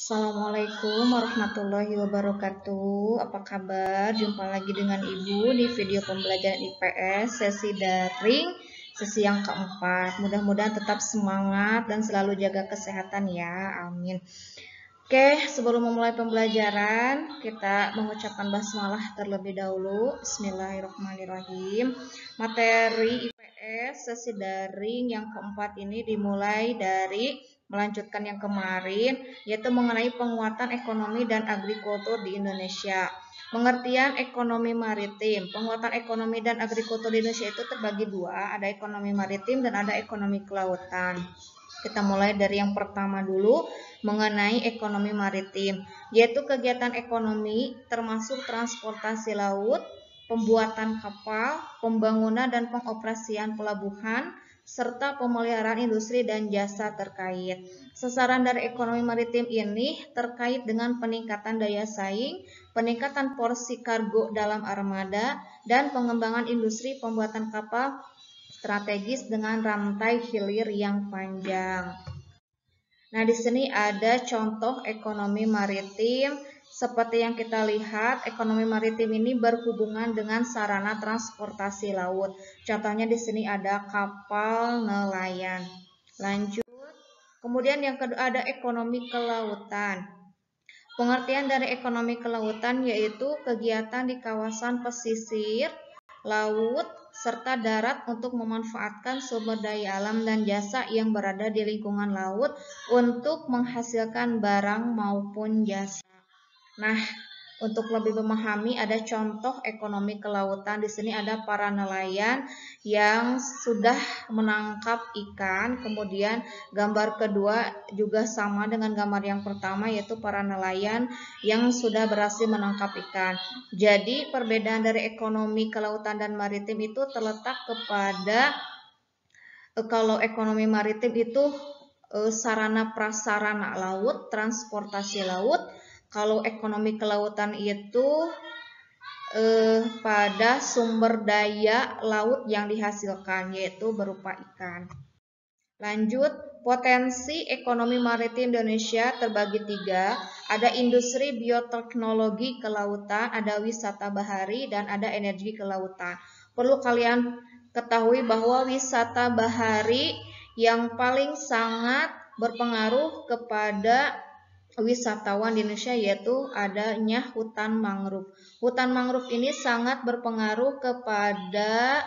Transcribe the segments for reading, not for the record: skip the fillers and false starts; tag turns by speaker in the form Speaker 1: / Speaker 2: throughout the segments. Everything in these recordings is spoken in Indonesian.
Speaker 1: Assalamualaikum warahmatullahi wabarakatuh. Apa kabar? Jumpa lagi dengan Ibu di video pembelajaran IPS sesi daring, sesi yang keempat. Mudah-mudahan tetap semangat dan selalu jaga kesehatan ya. Amin. Oke, sebelum memulai pembelajaran, kita mengucapkan basmalah terlebih dahulu. Bismillahirrahmanirrahim. Materi IPS sesi daring yang keempat ini dimulai dari melanjutkan yang kemarin, yaitu mengenai penguatan ekonomi dan agrikultur di Indonesia. Pengertian ekonomi maritim. Penguatan ekonomi dan agrikultur di Indonesia itu terbagi dua, ada ekonomi maritim dan ada ekonomi kelautan. Kita mulai dari yang pertama dulu, mengenai ekonomi maritim, yaitu kegiatan ekonomi termasuk transportasi laut, pembuatan kapal, pembangunan dan pengoperasian pelabuhan, serta pemeliharaan industri dan jasa terkait. Sasaran dari ekonomi maritim ini terkait dengan peningkatan daya saing, peningkatan porsi kargo dalam armada, dan pengembangan industri pembuatan kapal strategis dengan rantai hilir yang panjang. Nah, di sini ada contoh ekonomi maritim. Seperti yang kita lihat, ekonomi maritim ini berhubungan dengan sarana transportasi laut. Contohnya di sini ada kapal nelayan. Lanjut. Kemudian yang kedua ada ekonomi kelautan. Pengertian dari ekonomi kelautan yaitu kegiatan di kawasan pesisir, laut, serta darat untuk memanfaatkan sumber daya alam dan jasa yang berada di lingkungan laut untuk menghasilkan barang maupun jasa. Nah, untuk lebih memahami ada contoh ekonomi kelautan. Di sini ada para nelayan yang sudah menangkap ikan. Kemudian gambar kedua juga sama dengan gambar yang pertama, yaitu para nelayan yang sudah berhasil menangkap ikan. Jadi perbedaan dari ekonomi kelautan dan maritim itu terletak kepada kalau ekonomi maritim itu sarana prasarana laut, transportasi laut. Kalau ekonomi kelautan itu pada sumber daya laut yang dihasilkan, yaitu berupa ikan. Lanjut, potensi ekonomi maritim Indonesia terbagi tiga. Ada industri bioteknologi kelautan, ada wisata bahari, dan ada energi kelautan. Perlu kalian ketahui bahwa wisata bahari yang paling sangat berpengaruh kepada wisatawan di Indonesia yaitu adanya hutan mangrove. Hutan mangrove ini sangat berpengaruh kepada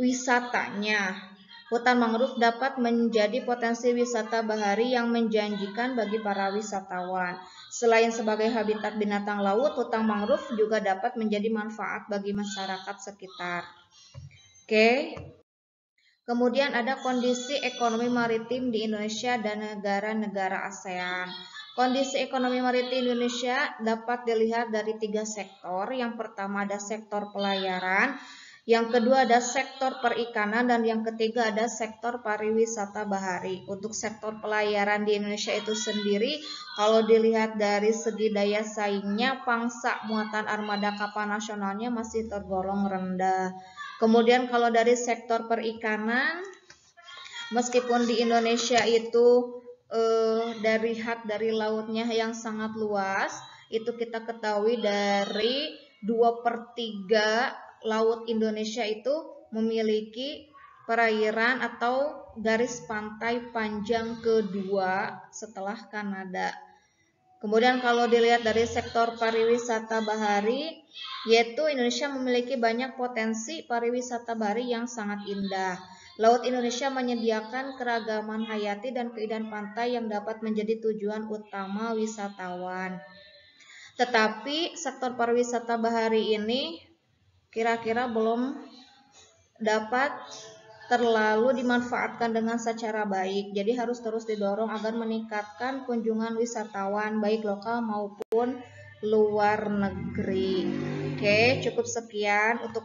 Speaker 1: wisatanya. Hutan mangrove dapat menjadi potensi wisata bahari yang menjanjikan bagi para wisatawan. Selain sebagai habitat binatang laut, hutan mangrove juga dapat menjadi manfaat bagi masyarakat sekitar. Oke. Kemudian ada kondisi ekonomi maritim di Indonesia dan negara-negara ASEAN. Kondisi ekonomi maritim Indonesia dapat dilihat dari tiga sektor. Yang pertama ada sektor pelayaran, yang kedua ada sektor perikanan, dan yang ketiga ada sektor pariwisata bahari. Untuk sektor pelayaran di Indonesia itu sendiri, kalau dilihat dari segi daya saingnya, pangsa muatan armada kapal nasionalnya masih tergolong rendah. Kemudian kalau dari sektor perikanan, meskipun di Indonesia itu dari lautnya yang sangat luas, itu kita ketahui dari 2/3 laut Indonesia itu memiliki perairan atau garis pantai panjang kedua setelah Kanada. Kemudian kalau dilihat dari sektor pariwisata bahari, yaitu Indonesia memiliki banyak potensi pariwisata bahari yang sangat indah. Laut Indonesia menyediakan keragaman hayati dan keindahan pantai yang dapat menjadi tujuan utama wisatawan. Tetapi sektor pariwisata bahari ini kira-kira belum dapat terlalu dimanfaatkan dengan secara baik. Jadi harus terus didorong agar meningkatkan kunjungan wisatawan baik lokal maupun luar negeri. Oke, cukup sekian untuk